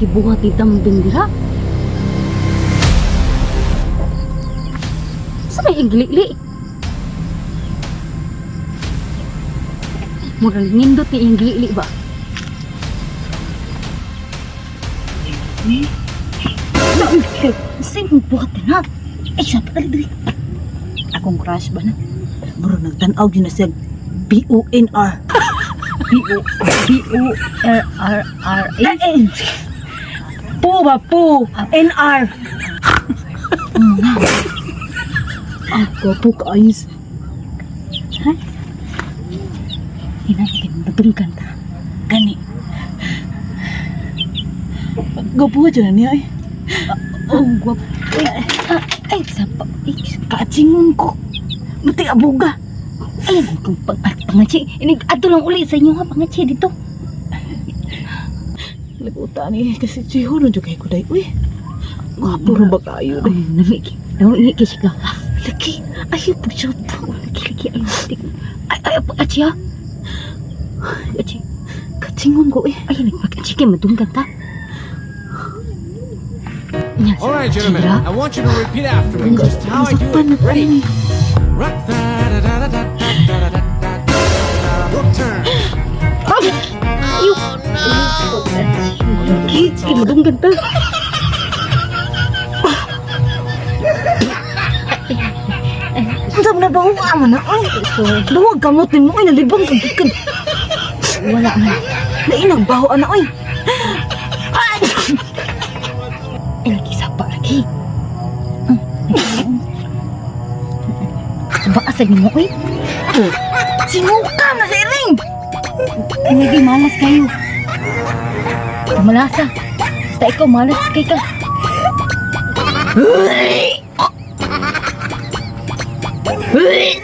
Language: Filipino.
gibuhat ni Dambing dira. Sa may igli-li. Murang nindot ni igli-li ba? Sino buhat na? Ay, sabi ka dali. Akong crush ba na? Muro nagtanaw yun na siya B-O-N-R. B-O-R-R-R-A. Po ba po? N-R. Ako po kaayos. Ha? Hinahikin, natungkan ta. Gani. Gapo dyan na niya eh. Oh, guwap. Ay, sapa. Ay, Kaatsingon ko. Mati abuga. ay, kung pangatsi. Ato lang uli sa inyo ha, pangatsi dito. Laguta ni kasi Chiho na dyan ko day. Uy. Wapo rin ba kayo Ay, day? namiki kasi ka. Laki, ayaw po siya po. Laki, ayaw po. Ay, pangatsi ha. Pangatsi. Katsingon ko eh. Ay, nagpagkatsi kayo, matungkan ta. Yan, All right, gentlemen, Kira. I want you to repeat after me just how I do Nasaktan na it. Ready? kami. Hook turn. Ayaw. Laki, matungkan ta. Ang sabi na bawa mo na. Ay, bawag kamutin mo. Ay, nalibang sa gikan. Wala man. Nainagbaho na. Ay. Ay, lagi sapa lagi. Coba asal ni mo, eh. Sinuka na si Ring. Hindi malas kayo. Malasa. Basta ikaw malas kay ka. Ulit. Ulit.